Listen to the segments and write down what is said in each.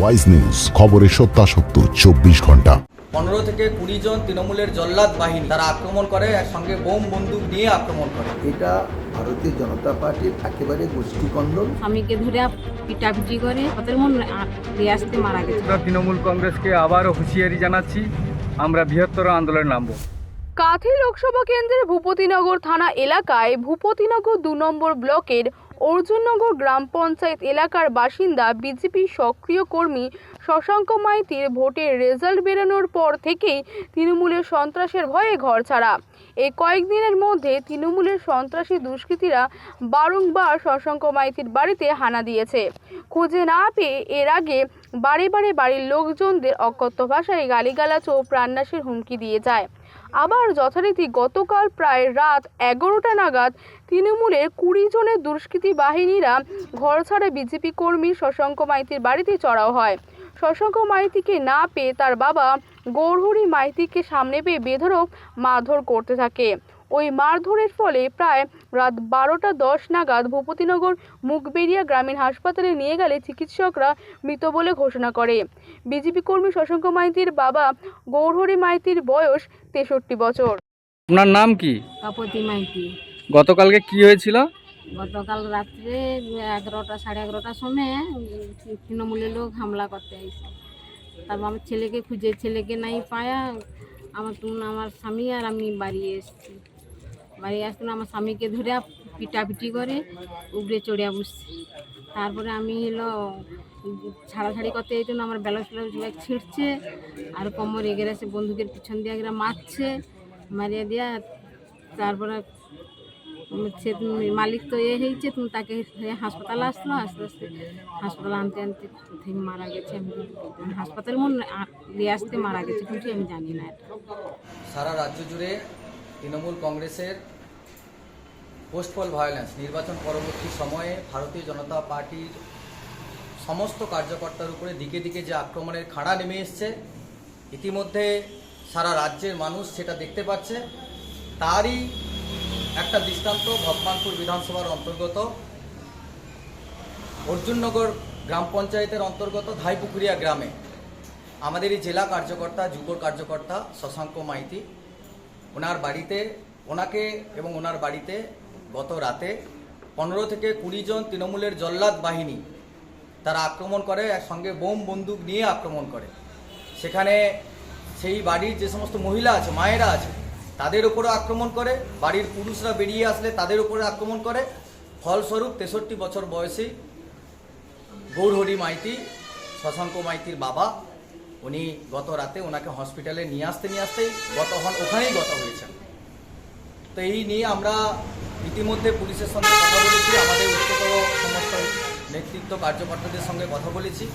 Wise news, খবরের সত্যাসত্য 24 ঘন্টা। 15 থেকে 20 জন তৃণমূলের জল্লাদ বাহিনী তারা আক্রমণ করে, একসঙ্গে বোম বন্দুক নিয়ে আক্রমণ করে। এটা ভারতীয় জনতা পার্টির একেবারে গোষ্ঠীকন্দল। স্বামীকে ধরে পিটাপিটি করে ওদের মন আসতে মারা গেছে। তৃণমূল কংগ্রেসকে আবারও হুঁশিয়ারি জানাচ্ছি, আমরা বৃহত্তর আন্দোলনে নামব। কাঁথি লোকসভা কেন্দ্রের ভূপতিনগর থানা এলাকায় ভূপতিনগর 2 নম্বর ব্লকের অর্জুননগর গ্রাম পঞ্চায়েত এলাকার বাসিন্দা বিজেপি সক্রিয় কর্মী শশাঙ্ক মাইতির ভোটের রেজাল্ট বেরোনোর পর থেকেই তৃণমূলের সন্ত্রাসের ভয়ে ঘরছাড়া। এই কয়েকদিনের মধ্যে তৃণমূলের সন্ত্রাসী দুষ্কৃতীরা বারংবার শশাঙ্ক মাইতির বাড়িতে হানা দিয়েছে। খুঁজে না পেয়ে এর আগে বাড়ি বাড়ির লোকজনদের অকথ্য ভাষায় গালিগালাজ ও প্রাণনাশের হুমকি দিয়ে যায়। আবার যথারীতি গতকাল প্রায় রাত 11টা নাগাদ তৃণমূলের 20 জনের দুষ্কৃতী বাহিনীরা ঘরছাড়া বিজেপি কর্মী শশাঙ্ক মাইতির বাড়িতে চড়াও হয়। শশাঙ্ক মাইতিকে না পেয়ে তার বাবা গৌরহরি মাইতিকে সামনে পেয়ে বেধড়ক মারধর করতে থাকে। ওই মারধরের ফলে প্রায় রাত 12টা 10 নাগাদ ভূপতিনগর মুখবেড়িয়া গ্রামীণ হাসপাতালে নিয়ে গেলে চিকিৎসকরা মৃত বলে ঘোষণা করে। বিজেপি কর্মী শশাঙ্ক মাইতির বাবা গৌরহরি মাইতির বয়স 63 বছর। আপনার নাম কি? কাপতি মাইতি। গতকালকে কি হয়েছিল? গতকাল রাত্রে 11টা সাড়ে 11টার সময় তৃণমূলের লোক হামলা করতে আসে। তারপর আমার ছেলেকে খুঁজে ছেলেকে নাই পায়া আমার স্বামী আর আমি বাড়ি এসেছি। বাড়ি আসতে আমার স্বামীকে ধরে পিটাপিটি করে উপরে চড়িয়া বসছি। তারপরে আমি ছাড়াছাড়ি করতে যেত না, আমার ব্যালান্স ছিঁড়ছে আর কোমর এগেরে এসে বন্দুকের পিছন দিয়ে এগেরা মারছে, মারিয়া দিয়া তারপরে সে মালিক তো হয়েছে, তুমি তাকে হাসপাতালে আসলো, আস্তে আস্তে হাসপাতালে আনতে মারা গেছে। আমি হাসপাতালে নিয়ে আসতে মারা গেছে, কিন্তু আমি জানি না এটা। সারা রাজ্য জুড়ে তৃণমূল কংগ্রেসের পোস্টপল ভায়োলেন্স নির্বাচন পরবর্তী সময়ে ভারতীয় জনতা পার্টির সমস্ত কার্যকর্তার উপরে দিকে দিকে যে আক্রমণের খাড়া নেমে এসছে, ইতিমধ্যে সারা রাজ্যের মানুষ সেটা দেখতে পাচ্ছে। তারই একটা দৃষ্টান্ত ভগবানপুর বিধানসভার অন্তর্গত অর্জুননগর গ্রাম পঞ্চায়েতের অন্তর্গত ধাইপুকুরিয়া গ্রামে আমাদেরই জেলা কার্যকর্তা যুব কার্যকর্তা শশাঙ্ক মাইতি, ওনাকে এবং ওনার বাড়িতে গত রাতে 15 থেকে 20 জন তৃণমূলের জল্লাদ বাহিনী তারা আক্রমণ করে, একসঙ্গে বোম বন্দুক নিয়ে আক্রমণ করে। সেখানে সেই বাড়ির যে সমস্ত মহিলা আছে, মায়েরা আছে, তাদের উপরে আক্রমণ করে, বাড়ির পুরুষরা বেরিয়ে আসলে তাদের উপরে আক্রমণ করে। ফলস্বরূপ 63 বছর বয়সী গৌরহরি মাইতি, শশাঙ্ক মাইতির বাবা, উনি গত রাতে ওনাকে হসপিটালে নিয়ে আসতেই ওখানেই গত হয়েছেন। তো এই নিয়ে আমরা ইতিমধ্যে পুলিশের সঙ্গে কথা বলেছি, আমাদের উচ্চতর সমস্ত নেতৃত্ব কার্যকর্তাদের সঙ্গে কথা বলেছি।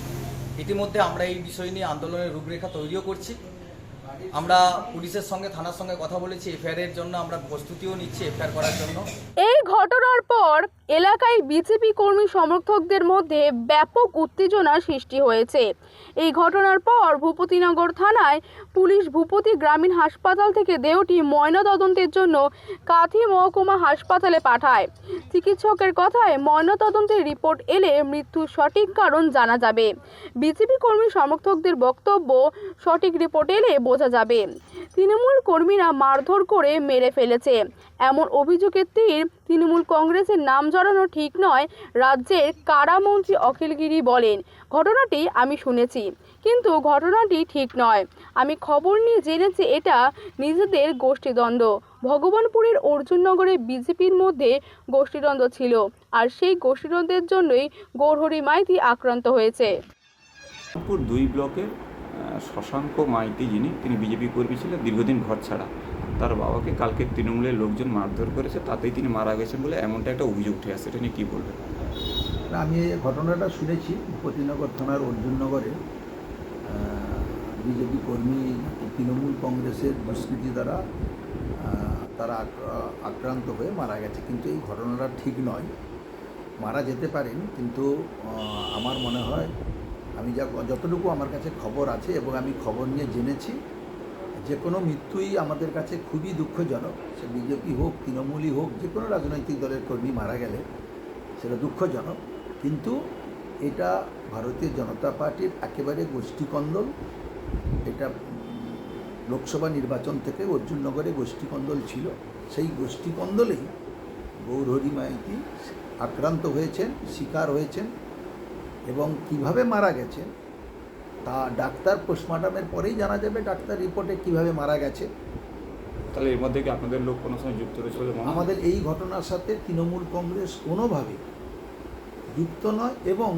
ইতিমধ্যে আমরা এই বিষয় নিয়ে আন্দোলনের রূপরেখা তৈরিও করছি। আমরা পুলিশের সঙ্গে থানার সঙ্গে কথা বলেছি, এফআইআর এর জন্য আমরা প্রস্তুতিও নিচ্ছি এফআইআর করার জন্য। এই ঘটনার পর এলাকায় বিজেপি কর্মী সমর্থকদের মধ্যে ব্যাপক উত্তেজনা সৃষ্টি হয়েছে। এই ঘটনার পর ভূপতিনগর থানায় পুলিশ ভূপতি গ্রামীণ হাসপাতাল থেকে দেহটি ময়নাতদন্তের জন্য কাঁথি মহকুমা হাসপাতালে পাঠায়। চিকিৎসকের কথায় ময়নাতদন্তের রিপোর্ট এলে মৃত্যুর সঠিক কারণ জানা যাবে। বিজেপি কর্মী সমর্থকদের বক্তব্য, সঠিক রিপোর্ট এলে বোঝা যাবে তৃণমূল কর্মীরা মারধর করে মেরে ফেলেছে। এমন অভিযোগের তীর তৃণমূল কংগ্রেসের নাম জড়ানো ঠিক নয়। রাজ্যের কারামন্ত্রী অখিল গিরি বলেন, ঘটনাটি আমি শুনেছি, কিন্তু ঘটনাটি ঠিক নয়। আমি খবর নিয়ে জেনেছি এটা নিজেদের গোষ্ঠীদ্বন্দ্ব। ভগবানপুরের অর্জুননগরে বিজেপির মধ্যে গোষ্ঠীদ্বন্দ্ব ছিল, আর সেই গোষ্ঠীদ্বন্দ্বের জন্যই গৌরহরি মাইতি আক্রান্ত হয়েছে। 2 ব্লকের শশাঙ্ক মাইতি তিনি বিজেপি কর্মী ছিলেন, দীর্ঘদিন ঘর ছাড়া। তার বাবাকে কালকে তৃণমূলের লোকজন মারধর করেছে, তাতেই তিনি মারা গেছেন বলে এমনটা একটা অভিযোগ উঠে আসছে। এটা নিয়ে কী বলবেন? আমি এই ঘটনাটা শুনেছি। ভূপতিনগর থানার অর্জুননগরে বিজেপি কর্মী তৃণমূল কংগ্রেসের দুষ্কৃতী দ্বারা তারা আক্রান্ত হয়ে মারা গেছে, কিন্তু এই ঘটনাটা ঠিক নয়। মারা যেতে পারেন, কিন্তু আমার মনে হয় আমি যতটুকু আমার কাছে খবর আছে এবং আমি খবর নিয়ে জেনেছি, যে কোনো মৃত্যুই আমাদের কাছে খুবই দুঃখজনক। সে বিজেপি হোক, তৃণমূলই হোক, যে কোনো রাজনৈতিক দলের কর্মী মারা গেলে সেটা দুঃখজনক। কিন্তু এটা ভারতীয় জনতা পার্টির একেবারে গোষ্ঠীকন্দল। এটা লোকসভা নির্বাচন থেকে অর্জুননগরে গোষ্ঠীকন্দল ছিল, সেই গোষ্ঠীকন্দলেই গৌরহরি মাইতি আক্রান্ত হয়েছেন, শিকার হয়েছেন এবং কিভাবে মারা গেছেন তা ডাক্তার পোস্টমর্টমের পরেই জানা যাবে, ডাক্তার রিপোর্টে কিভাবে মারা গেছে। তাহলে এর মধ্যে কি আপনাদের লোক কোনো সময় যুক্ত রয়েছে বলে মনে হয়? আমাদের এই ঘটনার সাথে তৃণমূল কংগ্রেস কোনোভাবে যুক্ত নয় এবং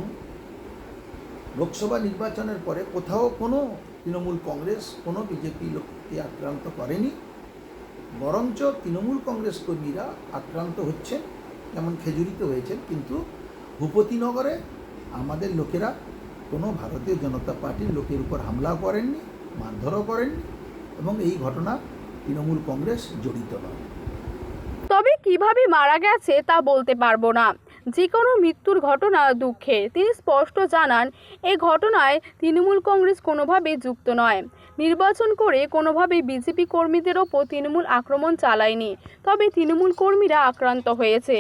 লোকসভা নির্বাচনের পরে কোথাও কোনো তৃণমূল কংগ্রেস কোনো বিজেপি লোককে আক্রান্ত করেনি, বরঞ্চ তৃণমূল কংগ্রেস কর্মীরা আক্রান্ত হচ্ছেন, যেমন খেজুরিতে হয়েছেন। কিন্তু ভূপতিনগরে আমাদের লোকেরা কোনো ভারতীয় জনতা পার্টির লোকের উপর হামলা করেননি, মারধরও করেননি এবং এই ঘটনা তৃণমূল কংগ্রেস জড়িত নয়। তবে কিভাবে মারা গেছে তা বলতে পারবো না। যে কোনো মৃত্যুর ঘটনা দুঃখের। তিনি স্পষ্ট জানান, এই ঘটনায় তৃণমূল কংগ্রেস কোনোভাবে যুক্ত নয়। নির্বাচন করে কোনোভাবে বিজেপি কর্মীদের ওপর তৃণমূল আক্রমণ চালায়নি, তবে তৃণমূল কর্মীরা আক্রান্ত হয়েছে।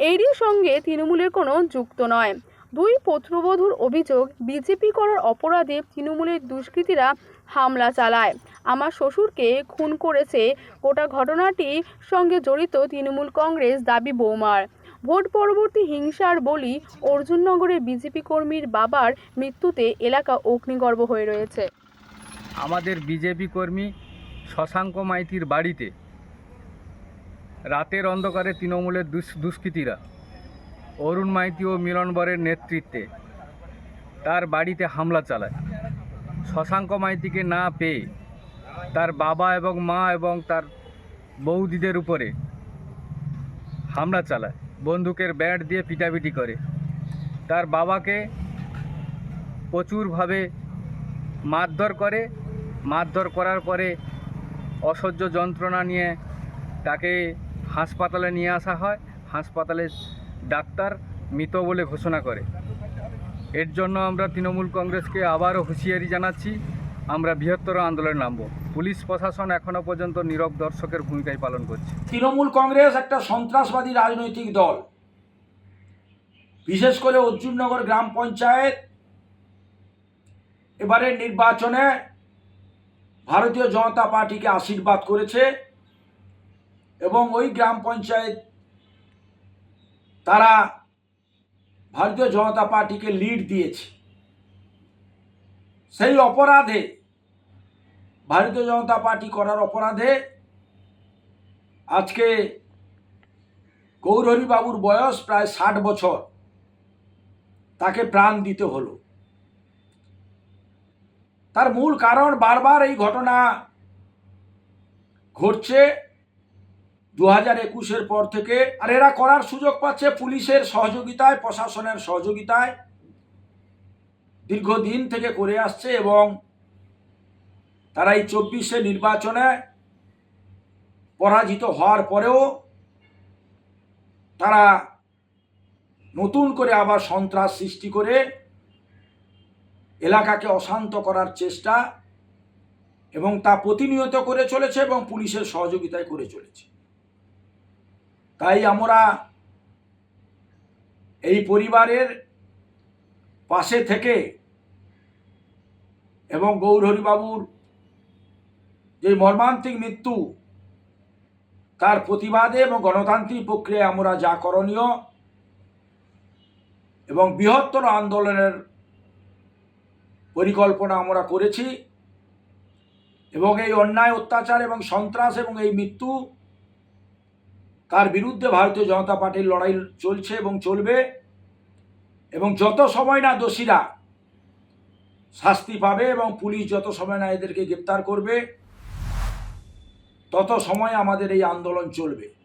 এরই সঙ্গে তৃণমূলের কোনো যুক্ত নয়। দুই পুত্রবধূর অভিযোগ, বিজেপি করার অপরাধে তৃণমূলের দুষ্কৃতীরা হামলা চালায়। আমার শ্বশুরকে খুন করেছে। গোটা ঘটনাটির সঙ্গে জড়িত তৃণমূল কংগ্রেস দাবি বৌমার। ভোট পরবর্তী হিংসার বলি অর্জুননগরের বিজেপি কর্মীর বাবার মৃত্যুতে এলাকা অগ্নিগর্ভ হয়ে রয়েছে। আমাদের বিজেপি কর্মী শশাঙ্ক মাইতির বাড়িতে রাতের অন্ধকারে তৃণমূলের দুষ্কৃতীরা অরুণ মাইতি ও মিলন বরের নেতৃত্বে তার বাড়িতে হামলা চালায়। শশাঙ্ক মাইতিকে না পেয়ে তার বাবা এবং মা এবং তার বৌদিদের উপরে হামলা চালায়, বন্দুকের ব্যাট দিয়ে পিটাপিটি করে। তার বাবাকে প্রচুরভাবে মারধর করার পরে অসহ্য যন্ত্রণা নিয়ে তাকে হাসপাতালে নিয়ে আসা হয়। হাসপাতালে ডাক্তার মৃত বলে ঘোষণা করে। এর জন্য আমরা তৃণমূল কংগ্রেসকে আবারও হুঁশিয়ারি জানাচ্ছি, আমরা বৃহত্তর আন্দোলনে নামব। পুলিশ প্রশাসন এখনও পর্যন্ত নীরব দর্শকের ভূমিকাই পালন করছে। তৃণমূল কংগ্রেস একটা সন্ত্রাসবাদী রাজনৈতিক দল। বিশেষ করে অর্জুননগর গ্রাম পঞ্চায়েত এবারের নির্বাচনে ভারতীয় জনতা পার্টিকে আশীর্বাদ করেছে এবং ওই গ্রাম পঞ্চায়েত তারা ভারতীয় জনতা পার্টিকে লিড দিয়েছে। সেই অপরাধে, ভারতীয় জনতা পার্টি করার অপরাধে আজকে গৌরহরি বাবুর বয়স প্রায় 60 বছর, তাকে প্রাণ দিতে হলো। তার মূল কারণ বারবার এই ঘটনা ঘটছে 2021-এর পর থেকে। আর এরা করার সুযোগ পাচ্ছে পুলিশের সহযোগিতায়, প্রশাসনের সহযোগিতায়, দীর্ঘদিন থেকে করে আসছে এবং তারা এই 24-এ নির্বাচনে পরাজিত হওয়ার পরেও তারা নতুন করে আবার সন্ত্রাস সৃষ্টি করে এলাকাকে অশান্ত করার চেষ্টা এবং তা প্রতিনিয়ত করে চলেছে এবং পুলিশের সহযোগিতায় করে চলেছে। তাই আমরা এই পরিবারের পাশে থেকে এবং গৌরহরি বাবুর যে মর্মান্তিক মৃত্যু তার প্রতিবাদে এবং গণতান্ত্রিক প্রক্রিয়ায় আমরা যা করণীয় এবং বৃহত্তর আন্দোলনের পরিকল্পনা আমরা করেছি এবং এই অন্যায়, অত্যাচার এবং সন্ত্রাস এবং এই মৃত্যু তার বিরুদ্ধে ভারতীয় জনতা পার্টির লড়াই চলছে এবং চলবে। এবং যত সময় না দোষীরা শাস্তি পাবে এবং পুলিশ যত সময় না এদেরকে গ্রেপ্তার করবে, তত সময় আমাদের এই আন্দোলন চলবে।